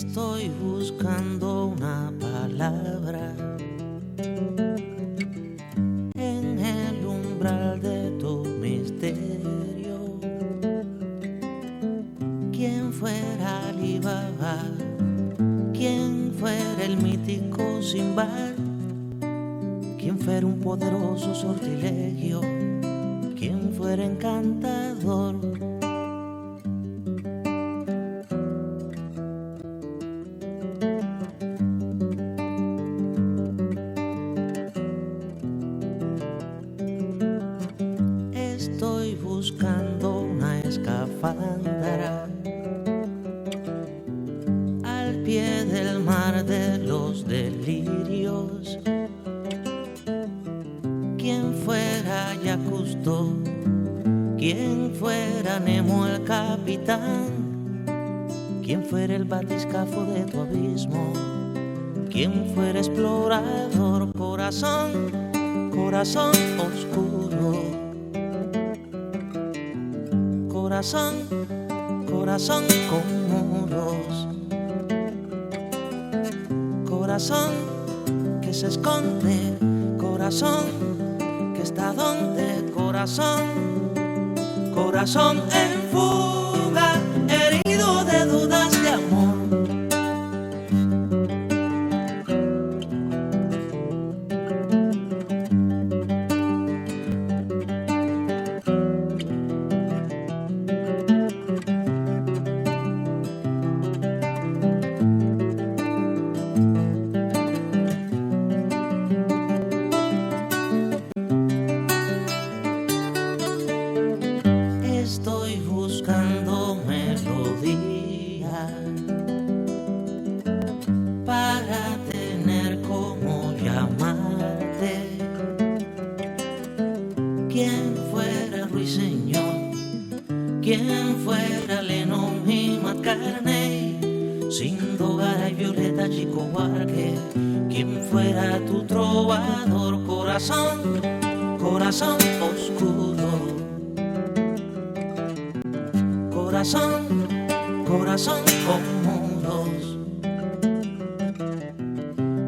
Estoy buscando una palabra en el umbral de tu misterio. ¿Quién fuera Alibaba? ¿Quién fuera el mítico Sinbad? ¿Quién fuera un poderoso sortilegio? ¿Quién fuera encantador? Estoy buscando una escafandra al pie del mar de los delirios. ¿Quién fuera Yacusto? ¿Quién fuera Nemo el capitán? ¿Quién fuera el batiscafo de tu abismo? ¿Quién fuera explorador? Corazón, corazón oscuro. Corazón, corazón con muros. Corazón que se esconde. Corazón que está donde. Corazón, corazón en fuga, herido de dudas de amor. Estoy buscando melodía para tener como llamarte. ¿Quién fuera Ruiseñor? ¿Quién fuera Lennon y McCartney? Sindogar y Violeta Chico Buarque. ¿Quién fuera tu trovador? Corazón, corazón oscuro. Corazón, corazón con muros.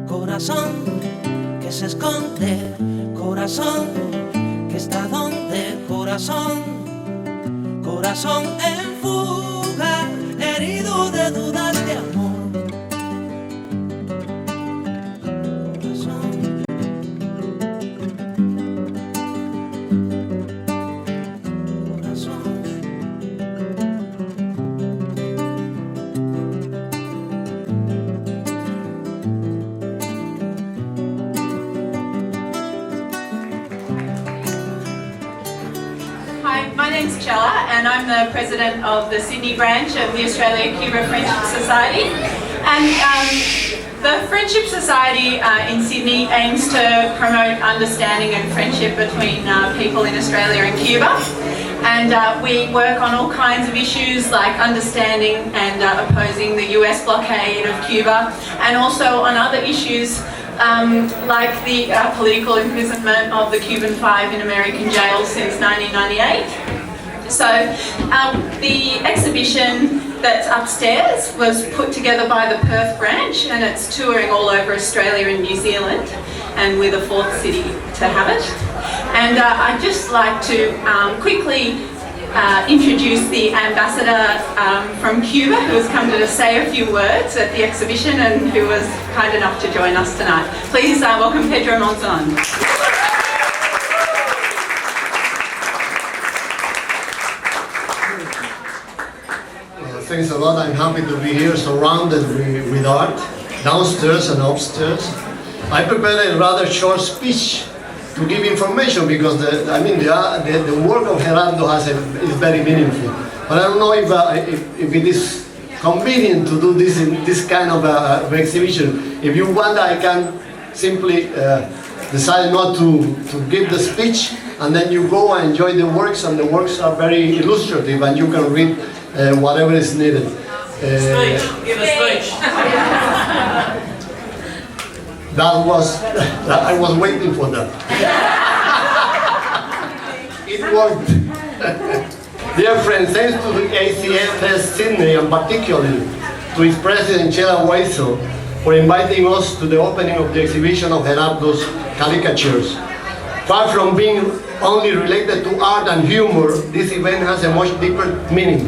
Corazón que se esconde. Corazón que está donde. Corazón, corazón en fuga, herido de dudas de amor. Hi, my name's Chella and I'm the president of the Sydney branch of the Australia-Cuba Friendship Society. And the Friendship Society in Sydney aims to promote understanding and friendship between people in Australia and Cuba. And we work on all kinds of issues like understanding and opposing the US blockade of Cuba, and also on other issues like the political imprisonment of the Cuban Five in American jails since 1998. So the exhibition that's upstairs was put together by the Perth branch, and it's touring all over Australia and New Zealand, and we're the fourth city to have it. And I'd just like to quickly introduce the ambassador from Cuba, who has come to say a few words at the exhibition and who was kind enough to join us tonight. Please welcome Pedro Monzon. Thanks a lot. I'm happy to be here surrounded with art, downstairs and upstairs. I prepared a rather short speech to give information because the work of Gerardo is very meaningful. But I don't know if it is convenient to do this in this kind of exhibition. If you want, I can simply decide not to give the speech, and then you go and enjoy the works, and the works are very illustrative, and you can read whatever is needed. Speech. Give a speech. I was waiting for that. It worked. Dear friends, thanks to the ACFS Sydney and particularly to its president, Chela Huayzo, for inviting us to the opening of the exhibition of Gerardo's caricatures. Far from being only related to art and humor, this event has a much deeper meaning.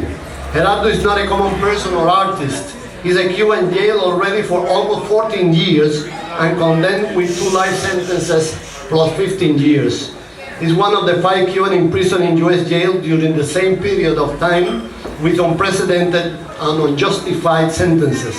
Gerardo is not a common person or artist. He's a Cuban jail already for almost 14 years and condemned with 2 life sentences plus 15 years. He's one of the 5 Cuban imprisoned in US jail during the same period of time with unprecedented and unjustified sentences.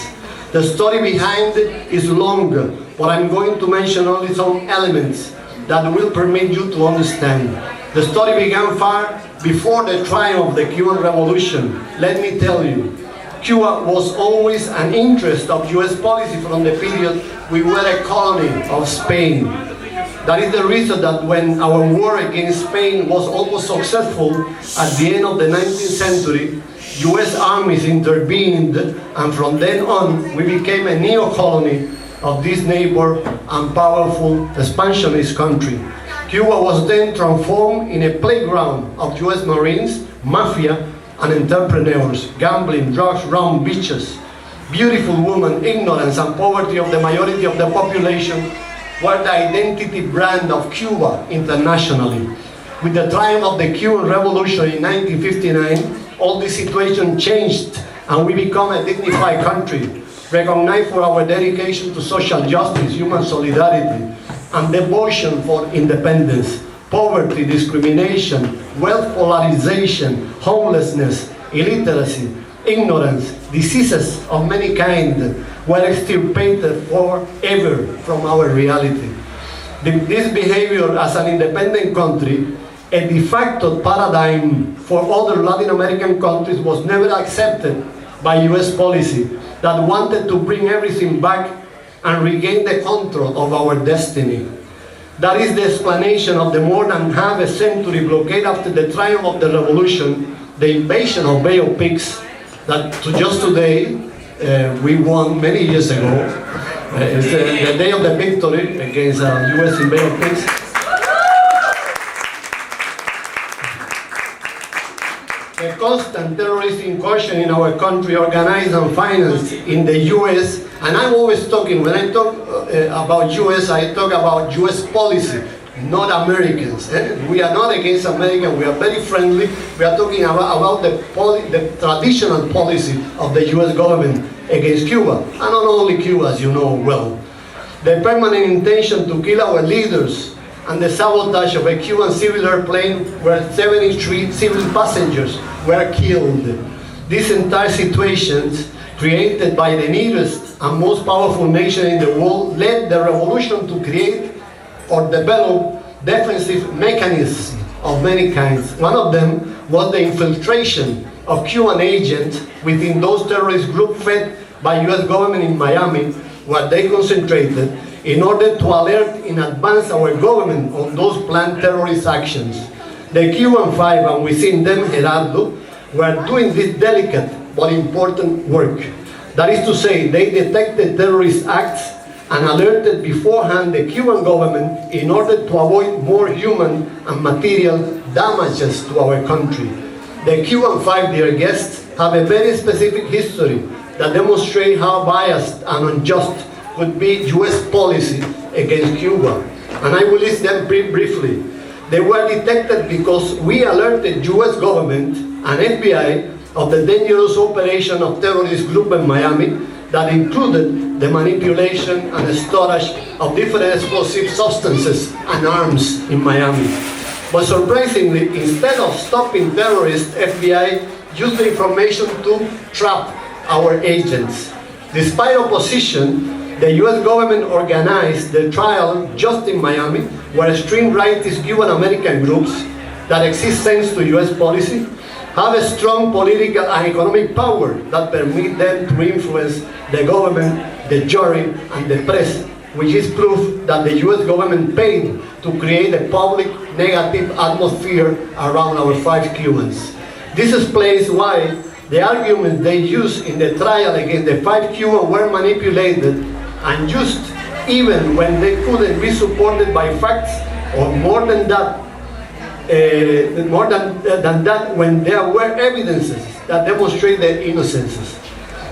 The story behind it is longer, but I'm going to mention only some elements that will permit you to understand. The story began far before the triumph of the Cuban Revolution. Let me tell you, Cuba was always an interest of US policy from the period we were a colony of Spain. That is the reason that when our war against Spain was almost successful at the end of the 19th century, US armies intervened, and from then on we became a neo-colony of this neighbor and powerful expansionist country. Cuba was then transformed in a playground of US Marines, mafia, and entrepreneurs, gambling, drugs, rum, beaches. Beautiful women, ignorance, and poverty of the majority of the population were the identity brand of Cuba internationally. With the triumph of the Cuban Revolution in 1959, all this situation changed and we become a dignified country, recognized for our dedication to social justice, human solidarity, and devotion for independence. Poverty, discrimination, wealth polarization, homelessness, illiteracy, ignorance, diseases of many kinds were extirpated forever from our reality. This behavior as an independent country, a de facto paradigm for other Latin American countries, was never accepted by US policy that wanted to bring everything back and regain the control of our destiny. That is the explanation of the more than half a century blockade after the triumph of the revolution, the invasion of Bay of Pigs, that just today we won many years ago. It's the day of the victory against US in Bay of Pigs. A constant terrorist incursion in our country, organized and financed in the US, and I'm always talking, when I talk about US, I talk about US policy, not Americans. We are not against America, we are very friendly. We are talking about the traditional policy of the US government against Cuba, and not only Cuba, as you know well. The permanent intention to kill our leaders and the sabotage of a Cuban civil airplane where 73 civil passengers were killed. These entire situations, created by the nearest and most powerful nation in the world, led the revolution to create or develop defensive mechanisms of many kinds. One of them was the infiltration of Cuban agents within those terrorist groups fed by US government in Miami, where they concentrated, in order to alert in advance our government on those planned terrorist actions. The Cuban Five, and within them Gerardo, were doing this delicate but important work. That is to say, they detected terrorist acts and alerted beforehand the Cuban government in order to avoid more human and material damages to our country. The Cuban Five, dear guests, have a very specific history that demonstrates how biased and unjust could be US policy against Cuba. And I will list them briefly. They were detected because we alerted US government and FBI of the dangerous operation of terrorist group in Miami that included the manipulation and storage of different explosive substances and arms in Miami. But surprisingly, instead of stopping terrorists, FBI used the information to trap our agents. Despite opposition, the US government organized the trial just in Miami, where extreme rightist Cuban-American groups that exist thanks to US policy have a strong political and economic power that permit them to influence the government, the jury, and the press, which is proof that the US government paid to create a public negative atmosphere around our 5 Cubans. This explains why the arguments they used in the trial against the 5 Cubans were manipulated and used even when they couldn't be supported by facts, or more than that, when there were evidences that demonstrate their innocences.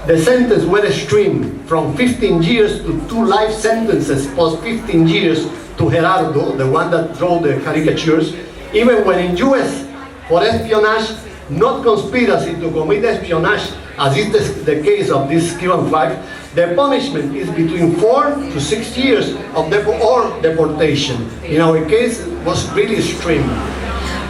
The sentence were extreme, from 15 years to 2 life sentences plus 15 years to Gerardo, the one that drew the caricatures, even when in US for espionage, not conspiracy to commit espionage, as is the case of this Cuban Five, the punishment is between 4 to 6 years of deportation. In our case, it was really extreme.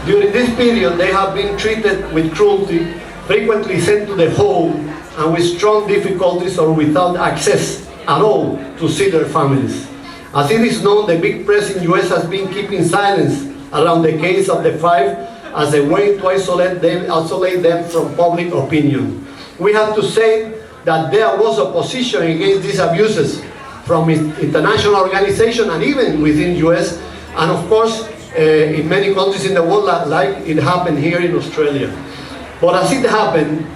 During this period, they have been treated with cruelty, frequently sent to the hole, and with strong difficulties or without access at all to see their families. As it is known, the big press in US has been keeping silence around the case of the Five as a way to isolate them from public opinion. We have to say that there was opposition against these abuses from international organizations and even within US, and of course in many countries in the world, like it happened here in Australia. But as it happened,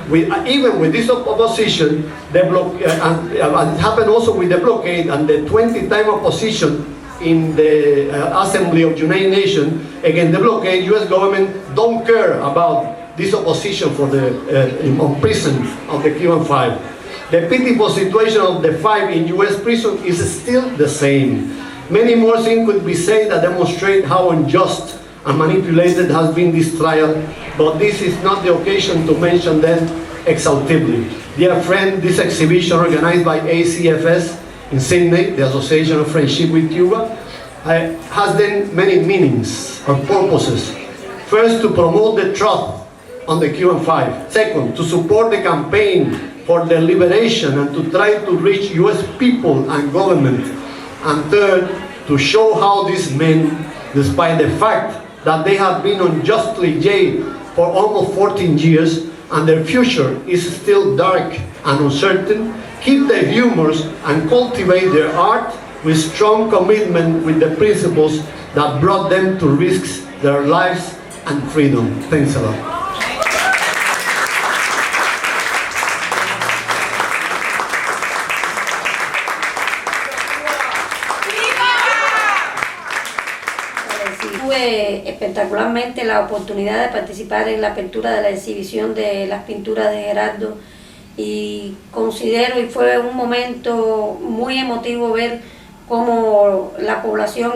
even with this opposition, it happened also with the blockade and the 20-time opposition in the Assembly of United Nations against the blockade. US government don't care about this opposition for the prison of the Cuban Five. The pitiful situation of the Five in US prison is still the same. Many more things could be said that demonstrate how unjust and manipulated has been this trial, but this is not the occasion to mention them exhaustively. Dear friend, this exhibition organized by ACFS in Sydney, the Association of Friendship with Cuba, has then many meanings or purposes. First, to promote the truth on the Cuban Five. Second, to support the campaign for their liberation and to try to reach US people and government. And third, to show how these men, despite the fact that they have been unjustly jailed for almost 14 years and their future is still dark and uncertain, keep their humors and cultivate their art with strong commitment with the principles that brought them to risk their lives and freedom. Thanks a lot. Tuve espectacularmente la oportunidad de participar en la apertura de la exhibición de las pinturas de Gerardo y considero, y fue un momento muy emotivo ver cómo la población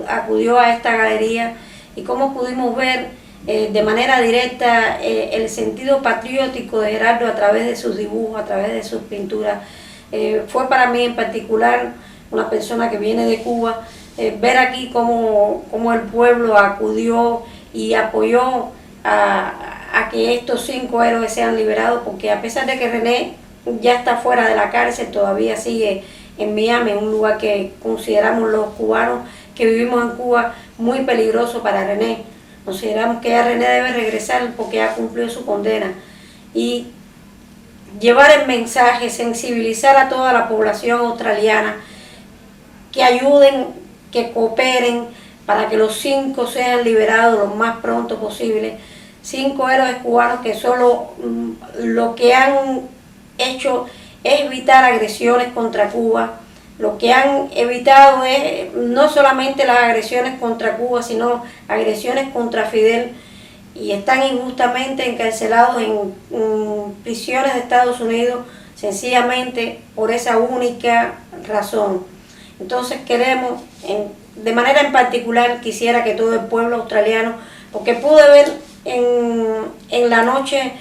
acudió a esta galería y cómo pudimos ver de manera directa el sentido patriótico de Gerardo a través de sus dibujos, a través de sus pinturas. Fue para mí en particular, una persona que viene de Cuba, ver aquí cómo el pueblo acudió y apoyó a que estos 5 héroes sean liberados, porque a pesar de que René ya está fuera de la cárcel, todavía sigue en Miami, un lugar que consideramos los cubanos que vivimos en Cuba muy peligroso para René. Consideramos que ya René debe regresar porque ya cumplió su condena. Y llevar el mensaje, sensibilizar a toda la población australiana, que ayuden, que cooperen para que los 5 sean liberados lo más pronto posible. 5 héroes cubanos que solo lo que han hecho es evitar agresiones contra Cuba. Lo que han evitado es no solamente las agresiones contra Cuba, sino agresiones contra Fidel, y están injustamente encarcelados en prisiones de Estados Unidos sencillamente por esa única razón. Entonces queremos, de manera en particular, quisiera que todo el pueblo australiano, porque pude ver en la noche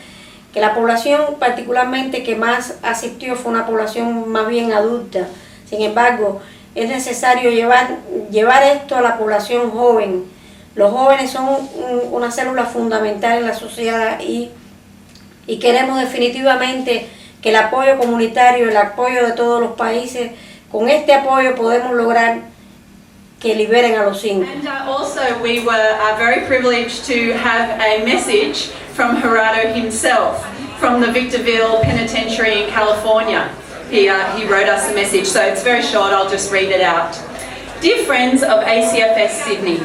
que la población particularmente que más asistió fue una población más bien adulta. Sin embargo, es necesario llevar esto a la población joven. Los jóvenes son una célula fundamental en la sociedad y queremos definitivamente que el apoyo comunitario, el apoyo de todos los países, con este apoyo podemos lograr que liberen a los 5. And also we were very privileged to have a message from Gerardo himself from the Victorville Penitentiary in California. He wrote us a message, so it's very short, I'll just read it out. Dear friends of ACFS Sydney,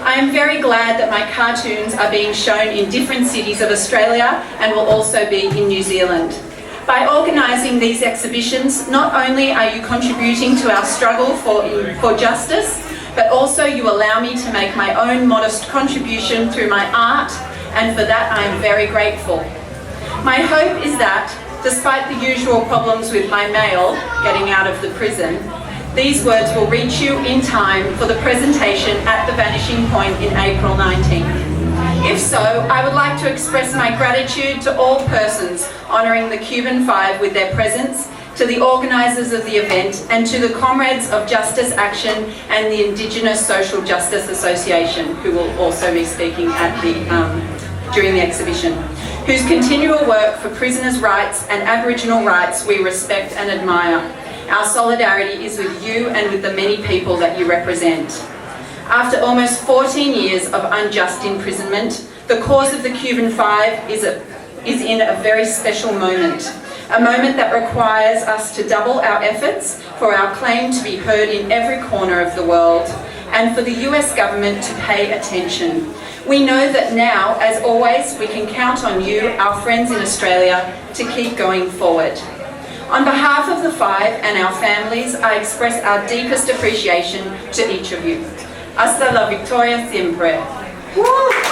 I am very glad that my cartoons are being shown in different cities of Australia and will also be in New Zealand. By organising these exhibitions, not only are you contributing to our struggle for justice, but also you allow me to make my own modest contribution through my art, and for that I am very grateful. My hope is that despite the usual problems with my mail getting out of the prison, these words will reach you in time for the presentation at the Vanishing Point in April 19th. If so, I would like to express my gratitude to all persons honouring the Cuban Five with their presence, to the organisers of the event, and to the Comrades of Justice Action and the Indigenous Social Justice Association, who will also be speaking at during the exhibition, whose continual work for prisoners' rights and Aboriginal rights we respect and admire. Our solidarity is with you and with the many people that you represent. After almost 14 years of unjust imprisonment, the cause of the Cuban Five is in a very special moment. A moment that requires us to double our efforts for our claim to be heard in every corner of the world, and for the US government to pay attention. We know that now, as always, we can count on you, our friends in Australia, to keep going forward. On behalf of the Five and our families, I express our deepest appreciation to each of you. Hasta la victoria siempre. Woo!